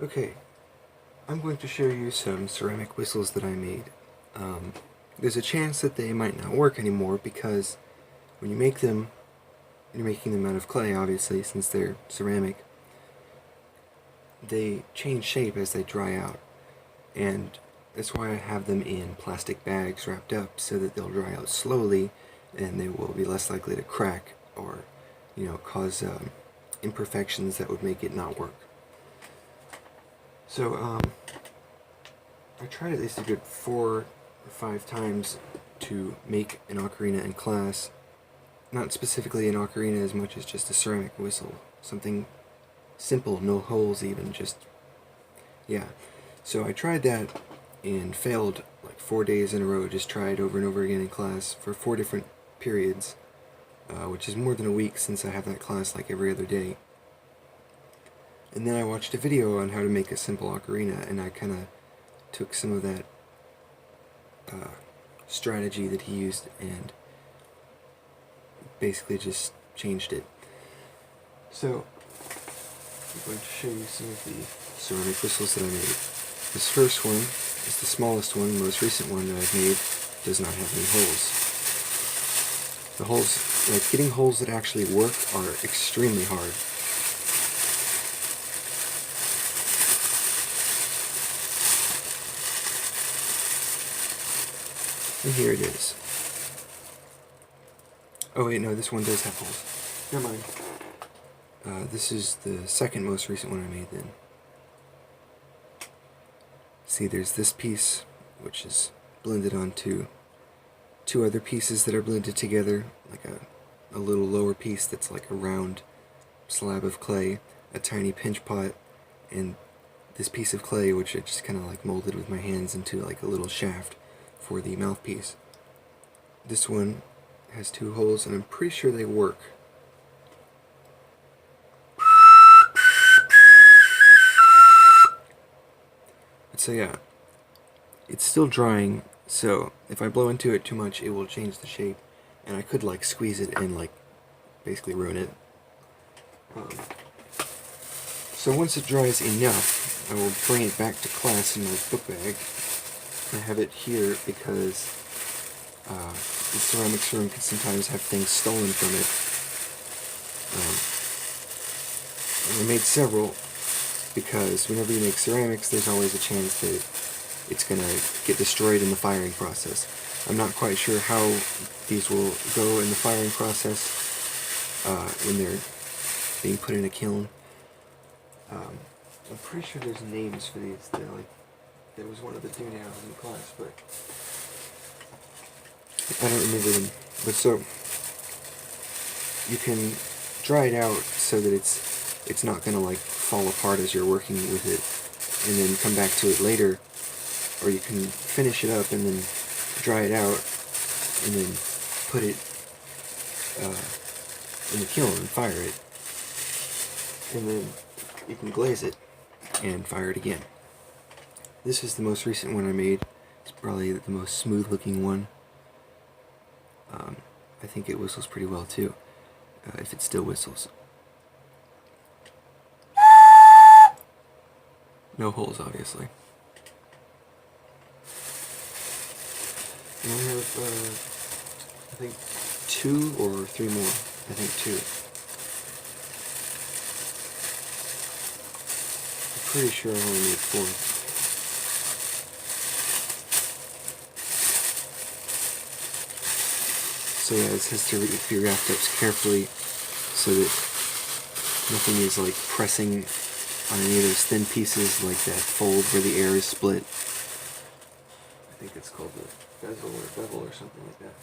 Okay, I'm going to show you some ceramic whistles that I made. There's a chance that they might not work anymore because when you make them, you're making them out of clay, obviously, since they're ceramic. They change shape as they dry out, and that's why I have them in plastic bags wrapped up so that they'll dry out slowly and they will be less likely to crack or, cause imperfections that would make it not work. So, I tried at least a good 4 or 5 times to make an ocarina in class. Not specifically an ocarina as much as just a ceramic whistle. Something simple, no holes even, yeah. So I tried that and failed like 4 days in a row, just tried over and over again in class for 4 different periods, which is more than a week since I have that class like every other day. And then I watched a video on how to make a simple ocarina, and I kind of took some of that strategy that he used and basically just changed it. So, I'm going to show you some of the ceramic whistles that I made. This first one is the smallest one, the most recent one that I've made, does not have any holes. The holes, like getting holes that actually work, are extremely hard. And here it is. Oh wait, no, this one does have holes. Never mind. This is the second most recent one I made then. See, there's this piece, which is blended onto 2 other pieces that are blended together, like a little lower piece that's like a round slab of clay, a tiny pinch pot, and this piece of clay, which I just kind of like molded with my hands into like a little shaft for the mouthpiece. This one has 2 holes, and I'm pretty sure they work. So yeah, it's still drying, so if I blow into it too much, it will change the shape, and I could like squeeze it and like basically ruin it. So once it dries enough, I will bring it back to class in my book bag. I have it here because the ceramics room can sometimes have things stolen from it. And I made several because whenever you make ceramics, there's always a chance that it's going to get destroyed in the firing process. I'm not quite sure how these will go in the firing process when they're being put in a kiln. I'm pretty sure there's names for these. There was one of the two now in class, but I don't remember them. But so you can dry it out so that it's not going to like fall apart as you're working with it, and then come back to it later, or you can finish it up and then dry it out and then put it in the kiln and fire it, and then you can glaze it and fire it again. This is the most recent one I made. It's probably the most smooth looking one. I think it whistles pretty well too, if it still whistles. No holes, obviously. And I have, I think 2 or 3 more. I think 2. I'm pretty sure I only made 4. So yeah, this has to be wrapped up carefully so that nothing is like pressing on any of those thin pieces like that fold where the air is split. I think it's called the bevel or something like that.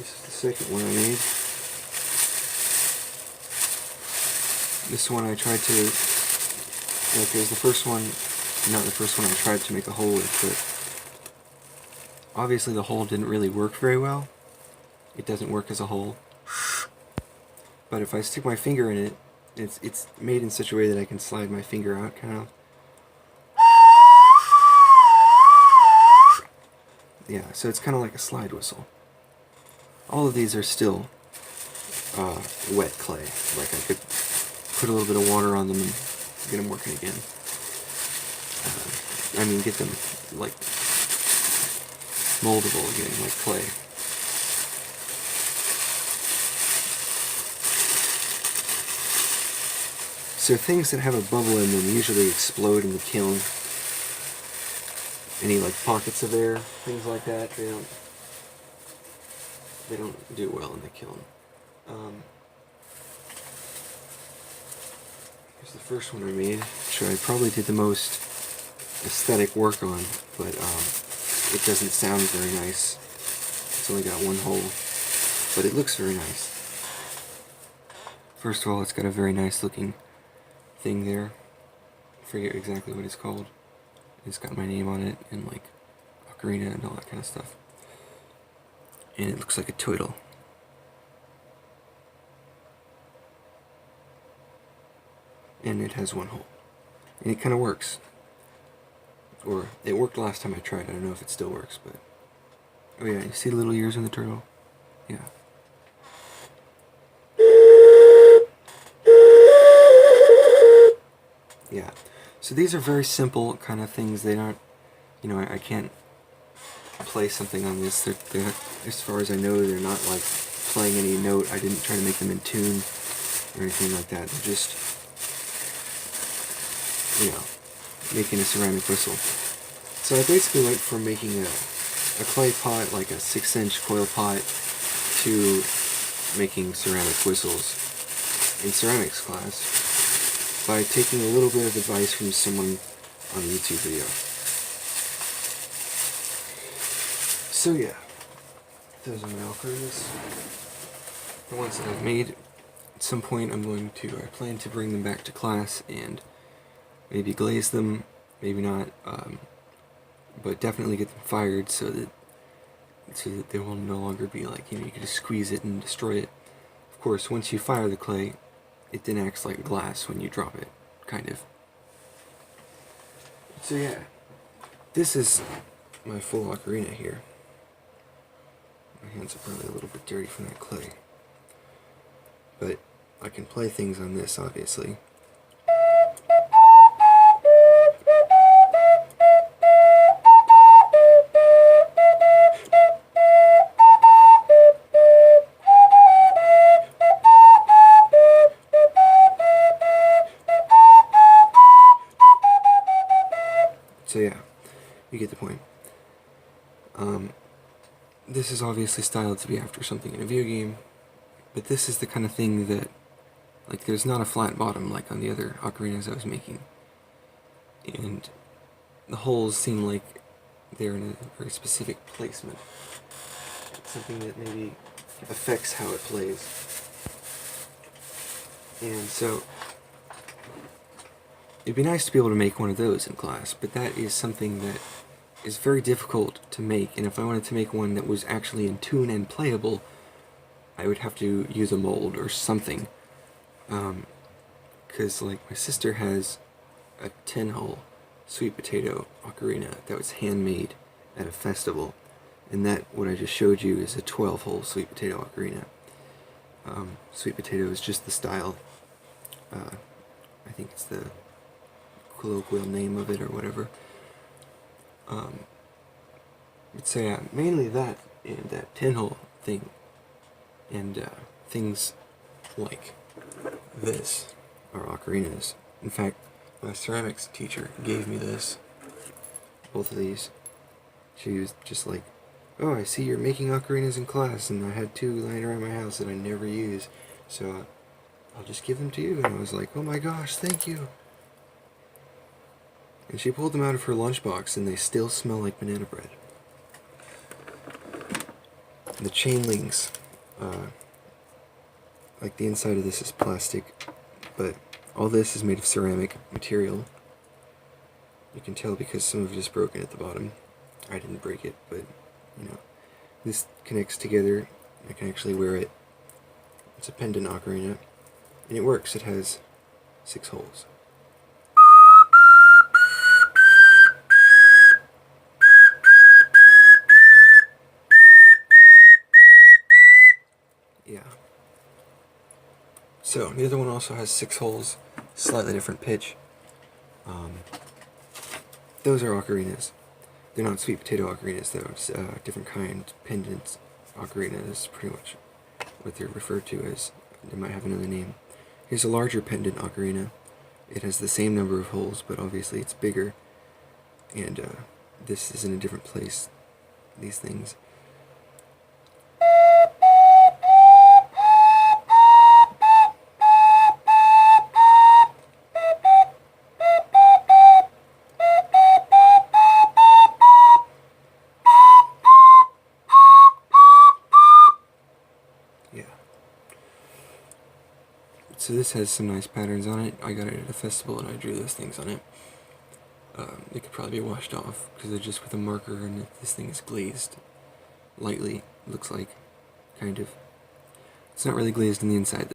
This is the second one I made. This one I tried to, like it was the first one, not the first one I tried to make a hole with, but obviously the hole didn't really work very well. It doesn't work as a hole. But if I stick my finger in it, it's made in such a way that I can slide my finger out, kind of. Yeah, so it's kind of like a slide whistle. All of these are still wet clay. Like I could put a little bit of water on them and get them working again. I mean, get them, like, moldable again, like clay. So things that have a bubble in them usually explode in the kiln. Any, like, pockets of air, things like that, they don't do well in the kiln. Here's the first one I made, which I probably did the most aesthetic work on, but it doesn't sound very nice. It's only got one hole, but it looks very nice. First of all, it's got a very nice looking thing there. I forget exactly what it's called. It's got my name on it and like ocarina and all that kind of stuff. And it looks like a turtle. And it has one hole. And it kind of works. Or, it worked last time I tried. I don't know if it still works, but... Oh yeah, you see the little ears on the turtle? Yeah. Yeah. So these are very simple kind of things. They aren't... You know, I can't play something on this. They're, as far as I know, they're not like playing any note. I didn't try to make them in tune or anything like that. They're just, you know, making a ceramic whistle. So I basically went from making a clay pot, like a 6-inch coil pot, to making ceramic whistles in ceramics class by taking a little bit of advice from someone on a YouTube video. So yeah, those are my ocarinas. The ones that I've made. At some point I plan to bring them back to class and maybe glaze them, maybe not, but definitely get them fired so that they will no longer be like, you know, you can just squeeze it and destroy it. Of course, once you fire the clay, it then acts like glass when you drop it, kind of. So yeah, this is my full ocarina here. My hands are probably a little bit dirty from that clay. But I can play things on this, obviously. So yeah, you get the point. This is obviously styled to be after something in a video game, but this is the kind of thing that, like, there's not a flat bottom like on the other ocarinas I was making. And the holes seem like they're in a very specific placement. Something that maybe affects how it plays. And so, it'd be nice to be able to make one of those in class, but that is something that is very difficult to make, and if I wanted to make one that was actually in tune and playable, I would have to use a mold or something. Because, like, my sister has a 10-hole sweet potato ocarina that was handmade at a festival, and that, what I just showed you, is a 12-hole sweet potato ocarina. Sweet potato is just the style. I think it's the colloquial name of it or whatever. So yeah, mainly that and that 10-hole thing, and things like this are ocarinas. In fact, my ceramics teacher gave me this, both of these. She was just like, "Oh, I see you're making ocarinas in class, and I had 2 lying around my house that I never use, so I'll just give them to you." And I was like, "Oh my gosh, thank you." And she pulled them out of her lunchbox, and they still smell like banana bread. And the chain links, like the inside of this is plastic, but all this is made of ceramic material. You can tell because some of it is broken at the bottom. I didn't break it, but, you know, this connects together. I can actually wear it. It's a pendant ocarina, and it works. It has 6 holes. Yeah. So, the other one also has 6 holes, slightly different pitch. Those are ocarinas. They're not sweet potato ocarinas, though. It's different kind, pendant ocarina is pretty much what they're referred to as. They might have another name. Here's a larger pendant ocarina. It has the same number of holes, but obviously it's bigger. And this is in a different place, these things. Yeah. So this has some nice patterns on it. I got it at a festival and I drew those things on it. It could probably be washed off because they're just with a marker, and this thing is glazed lightly, looks like, kind of. It's not really glazed on the inside.